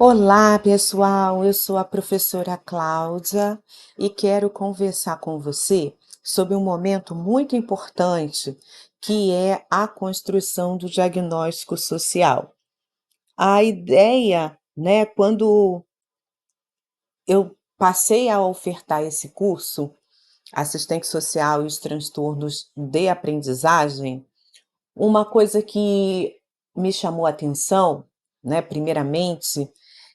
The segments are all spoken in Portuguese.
Olá, pessoal. Eu sou a professora Cláudia e quero conversar com você sobre um momento muito importante que é a construção do diagnóstico social. A ideia, né, quando eu passei a ofertar esse curso, Assistente Social e os Transtornos de Aprendizagem, uma coisa que me chamou a atenção, né, primeiramente,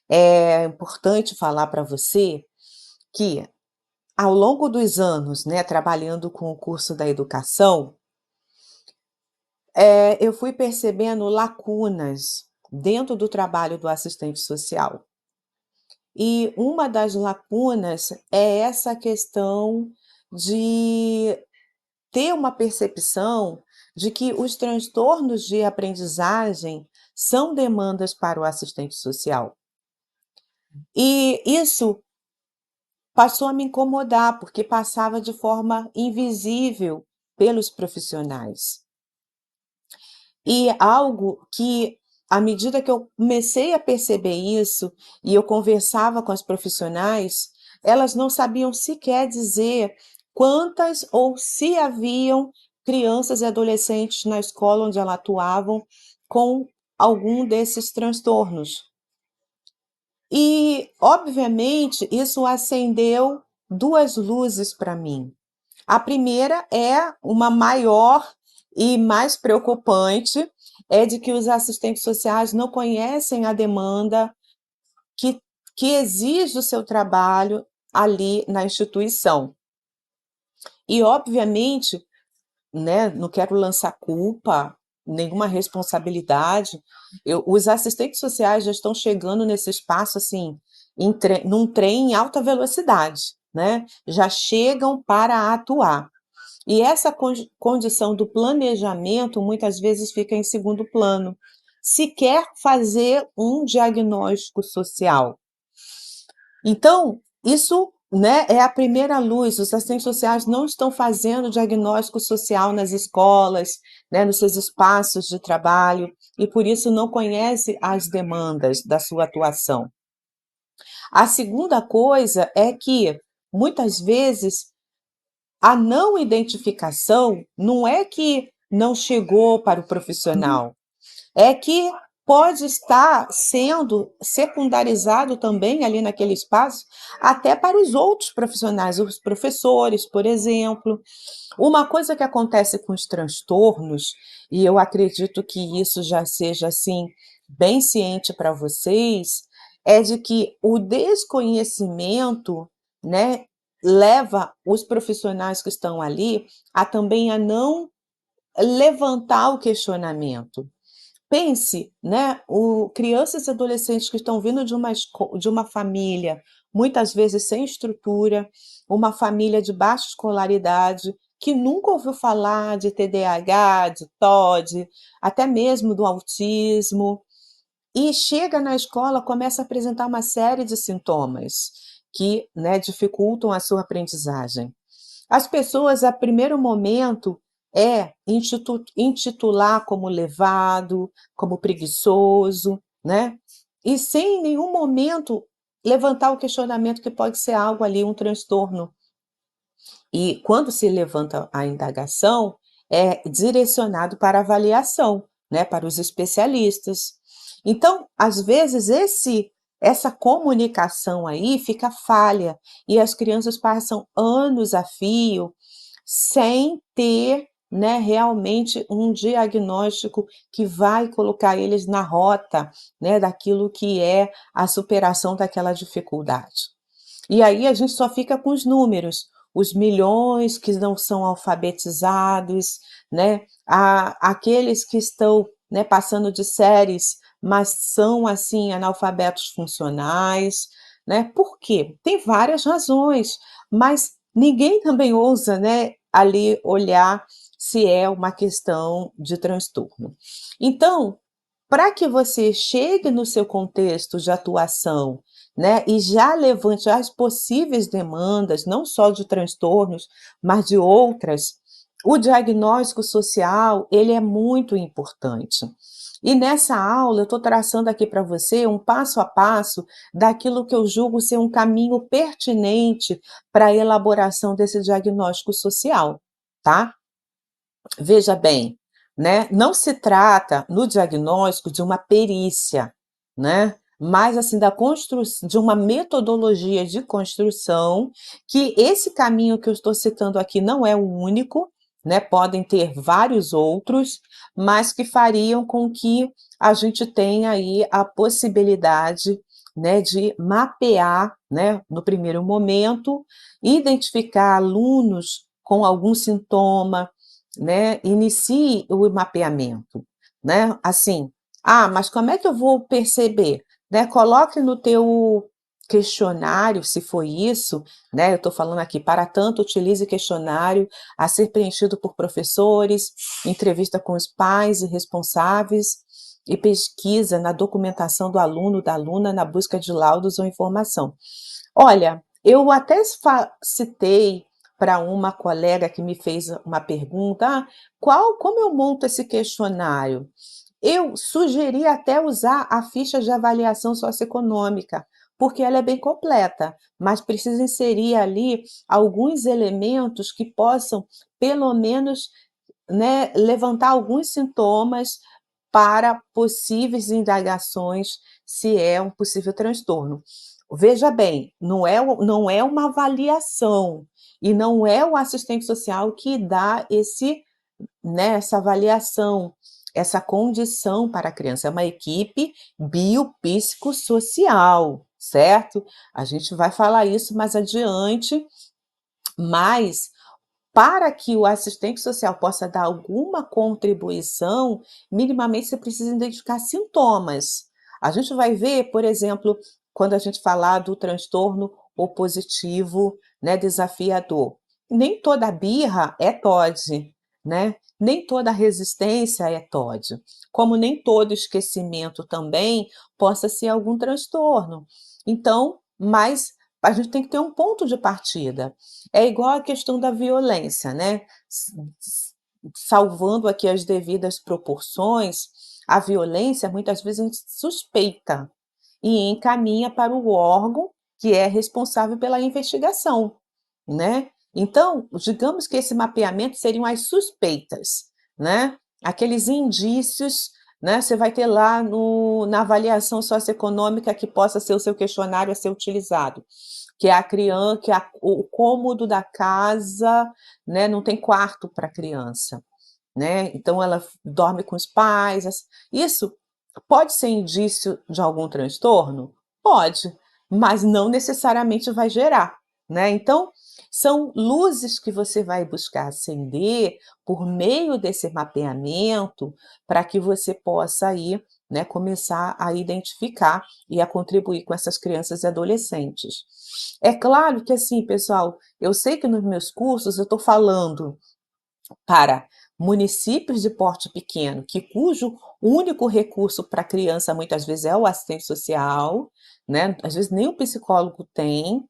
é importante falar para você que, ao longo dos anos, né, trabalhando com o curso da educação, eu fui percebendo lacunas dentro do trabalho do assistente social. E uma das lacunas é essa questão de ter uma percepção de que os transtornos de aprendizagem são demandas para o assistente social. E isso passou a me incomodar, porque passava de forma invisível pelos profissionais. E algo que, à medida que eu comecei a perceber isso, e eu conversava com as profissionais, elas não sabiam sequer dizer quantas ou se haviam crianças e adolescentes na escola onde elas atuavam com algum desses transtornos. E, obviamente, isso acendeu duas luzes para mim. A primeira é uma maior e mais preocupante, é de que os assistentes sociais não conhecem a demanda que, que exige o seu trabalho ali na instituição. E, obviamente, né, não quero lançar culpa, nenhuma responsabilidade. Os assistentes sociais já estão chegando nesse espaço assim, num trem em alta velocidade, né? Já chegam para atuar. E essa condição do planejamento muitas vezes fica em segundo plano. Se quer fazer um diagnóstico social. Então, isso, né, é a primeira luz. Os assistentes sociais não estão fazendo diagnóstico social nas escolas, né, nos seus espaços de trabalho, e por isso não conhece as demandas da sua atuação. A segunda coisa é que, muitas vezes, a não identificação não é que não chegou para o profissional, é que pode estar sendo secundarizado também ali naquele espaço, até para os outros profissionais, os professores, por exemplo. Uma coisa que acontece com os transtornos, e eu acredito que isso já seja assim bem ciente para vocês, é de que o desconhecimento, né, leva os profissionais que estão ali a também a não levantar o questionamento. Pense, né, crianças e adolescentes que estão vindo de uma família, muitas vezes sem estrutura, uma família de baixa escolaridade, que nunca ouviu falar de TDAH, de TOD, até mesmo do autismo, e chega na escola, começa a apresentar uma série de sintomas que, né, dificultam a sua aprendizagem. As pessoas, a primeiro momento, intitular como levado, como preguiçoso, né? E sem em nenhum momento levantar o questionamento que pode ser algo ali, um transtorno. E quando se levanta a indagação, é direcionado para avaliação, né, para os especialistas. Então, às vezes, essa comunicação aí fica falha e as crianças passam anos a fio sem ter, né, realmente um diagnóstico que vai colocar eles na rota, né, daquilo que é a superação daquela dificuldade. E aí a gente só fica com os números, os milhões que não são alfabetizados, né? Aqueles que estão, né, passando de séries, mas são assim analfabetos funcionais, né? Por quê? Tem várias razões, mas ninguém também ousa, né, ali olhar se é uma questão de transtorno. Então, para que você chegue no seu contexto de atuação, né, e já levante as possíveis demandas, não só de transtornos, mas de outras, o diagnóstico social, ele é muito importante. E nessa aula eu estou traçando aqui para você um passo a passo daquilo que eu julgo ser um caminho pertinente para a elaboração desse diagnóstico social, tá? Veja bem, né, não se trata no diagnóstico de uma perícia, né, mas assim da constru de uma metodologia de construção, que esse caminho que eu estou citando aqui não é o único, né, podem ter vários outros, mas que fariam com que a gente tenha aí a possibilidade, né, de mapear, né, no primeiro momento, identificar alunos com algum sintoma, né, inicie o mapeamento, né, assim, mas como é que eu vou perceber? Né, coloque no teu questionário, se foi isso, né, eu estou falando aqui, para tanto, utilize questionário a ser preenchido por professores, entrevista com os pais e responsáveis, e pesquisa na documentação do aluno, da aluna, na busca de laudos ou informação. Olha, eu até citei para uma colega que me fez uma pergunta: como eu monto esse questionário?". Eu sugeri até usar a ficha de avaliação socioeconômica, porque ela é bem completa, mas precisa inserir ali alguns elementos que possam, pelo menos, né, levantar alguns sintomas para possíveis indagações, se é um possível transtorno. Veja bem, não é uma avaliação, e não é o assistente social que dá né, essa avaliação, essa condição para a criança, é uma equipe biopsicossocial, certo? A gente vai falar isso mais adiante, mas para que o assistente social possa dar alguma contribuição, minimamente você precisa identificar sintomas. A gente vai ver, por exemplo, quando a gente falar do transtorno opositivo, né, desafiador. Nem toda birra é TOD, né? Nem toda resistência é TOD. Como nem todo esquecimento também possa ser algum transtorno. Então, mas a gente tem que ter um ponto de partida. É igual a questão da violência, né? Salvando aqui as devidas proporções, a violência muitas vezes a gente suspeita e encaminha para o órgão que é responsável pela investigação, né? Então, digamos que esse mapeamento seriam as suspeitas, né? Aqueles indícios, né? Você vai ter lá na avaliação socioeconômica que possa ser o seu questionário a ser utilizado, que é a criança, que o cômodo da casa, né, não tem quarto para a criança, né? Então ela dorme com os pais. Isso pode ser indício de algum transtorno? Pode, mas não necessariamente vai gerar, né? Então, são luzes que você vai buscar acender por meio desse mapeamento para que você possa aí, né, começar a identificar e a contribuir com essas crianças e adolescentes. É claro que assim, pessoal, eu sei que nos meus cursos eu estou falando para municípios de porte pequeno, cujo único recurso para a criança muitas vezes é o assistente social, né? Às vezes nem o psicólogo tem,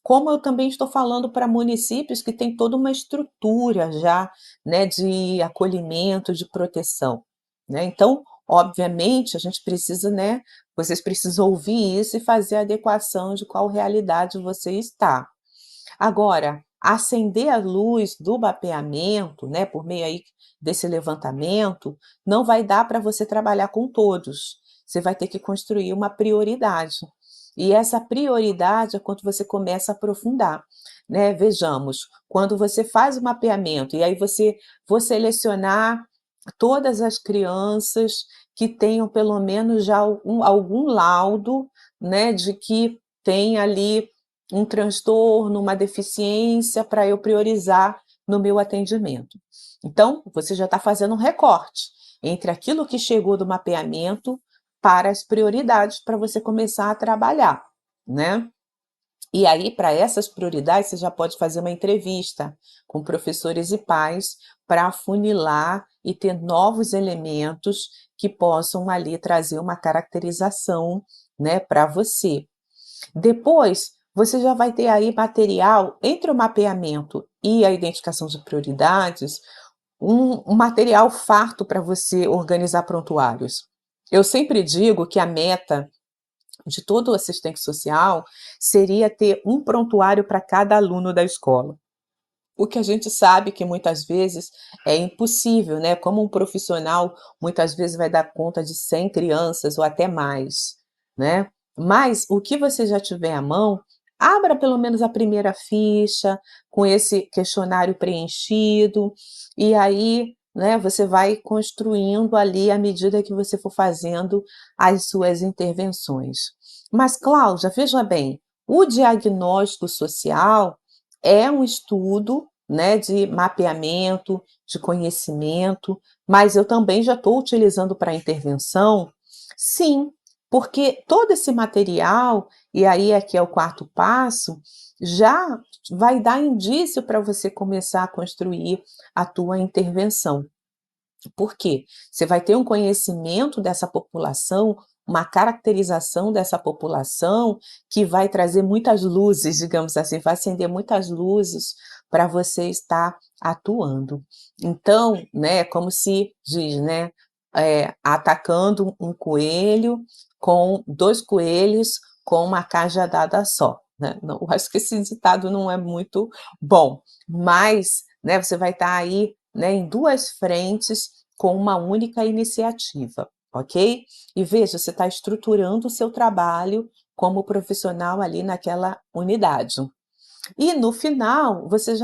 como eu também estou falando para municípios que têm toda uma estrutura já, né, de acolhimento, de proteção, né? Então, obviamente, a gente precisa, né, vocês precisam ouvir isso e fazer a adequação de qual realidade você está. Agora, acender a luz do mapeamento, né, por meio aí desse levantamento, não vai dar para você trabalhar com todos. Você vai ter que construir uma prioridade. E essa prioridade é quando você começa a aprofundar, né? Vejamos, quando você faz o mapeamento e aí você vou selecionar todas as crianças que tenham pelo menos já algum laudo, né, de que tem ali um transtorno, uma deficiência para eu priorizar no meu atendimento. Então, você já está fazendo um recorte entre aquilo que chegou do mapeamento para as prioridades para você começar a trabalhar, né? E aí, para essas prioridades, você já pode fazer uma entrevista com professores e pais para afunilar e ter novos elementos que possam ali trazer uma caracterização, né, para você. Depois, você já vai ter aí material entre o mapeamento e a identificação de prioridades, um material farto para você organizar prontuários. Eu sempre digo que a meta de todo assistente social seria ter um prontuário para cada aluno da escola. O que a gente sabe que muitas vezes é impossível, né, como um profissional muitas vezes vai dar conta de 100 crianças ou até mais, né. Mas o que você já tiver à mão, abra pelo menos a primeira ficha com esse questionário preenchido, e aí, né, você vai construindo ali à medida que você for fazendo as suas intervenções. Mas Cláudia, veja bem, o diagnóstico social é um estudo, né, de mapeamento, de conhecimento, mas eu também já estou utilizando para intervenção? Sim, porque todo esse material, e aí aqui é o quarto passo, já vai dar indício para você começar a construir a tua intervenção. Por quê? Você vai ter um conhecimento dessa população, uma caracterização dessa população, que vai trazer muitas luzes, digamos assim, vai acender muitas luzes para você estar atuando. Então, né, como se diz, né, atacando um coelho com 2 coelhos com uma cajadada só, né. Não, eu acho que esse ditado não é muito bom, mas, né, você vai estar aí, né, em 2 frentes com uma única iniciativa, ok? E veja, você está estruturando o seu trabalho como profissional ali naquela unidade. E no final, você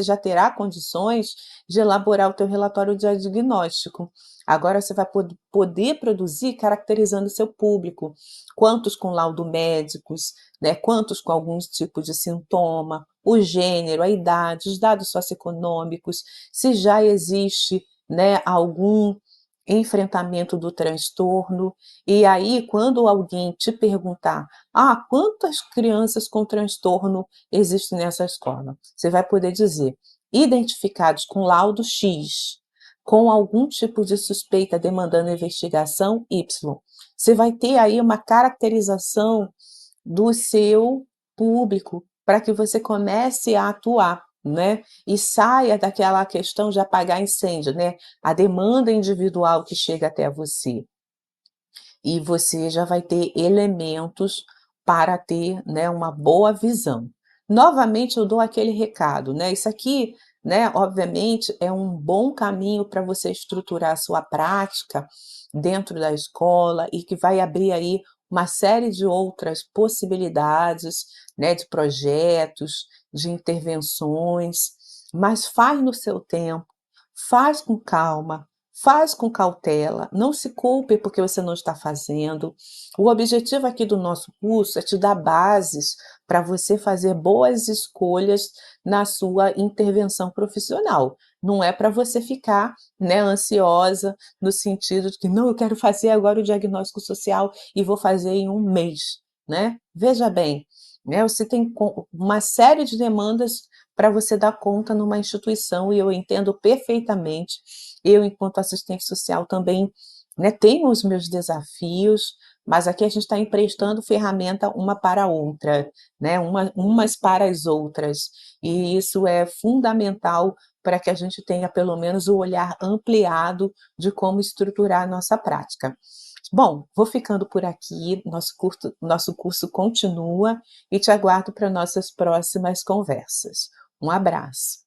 já terá condições de elaborar o teu relatório de diagnóstico. Agora você vai poder produzir caracterizando o seu público, quantos com laudo médicos, né, quantos com alguns tipos de sintoma, o gênero, a idade, os dados socioeconômicos, se já existe, né, algum enfrentamento do transtorno. E aí, quando alguém te perguntar: "Ah, quantas crianças com transtorno existem nessa escola?", você vai poder dizer: "Identificados com laudo X, com algum tipo de suspeita demandando investigação Y". Você vai ter aí uma caracterização do seu público, para que você comece a atuar, né, e saia daquela questão de apagar incêndio, né, a demanda individual que chega até você. E você já vai ter elementos para ter, né, uma boa visão. Novamente eu dou aquele recado, né, isso aqui, né, obviamente é um bom caminho para você estruturar a sua prática dentro da escola e que vai abrir aí uma série de outras possibilidades, né, de projetos, de intervenções, mas faz no seu tempo, faz com calma, faz com cautela, não se culpe porque você não está fazendo. O objetivo aqui do nosso curso é te dar bases para você fazer boas escolhas na sua intervenção profissional. Não é para você ficar, né, ansiosa no sentido de que não, eu quero fazer agora o diagnóstico social e vou fazer em um mês, né? Veja bem, né, você tem uma série de demandas para você dar conta numa instituição e eu entendo perfeitamente. Eu, enquanto assistente social, também, né, tenho os meus desafios, mas aqui a gente está emprestando ferramenta uma para a outra, né, umas para as outras, e isso é fundamental para que a gente tenha pelo menos o olhar ampliado de como estruturar a nossa prática. Bom, vou ficando por aqui, nosso curso continua e te aguardo para nossas próximas conversas. Um abraço.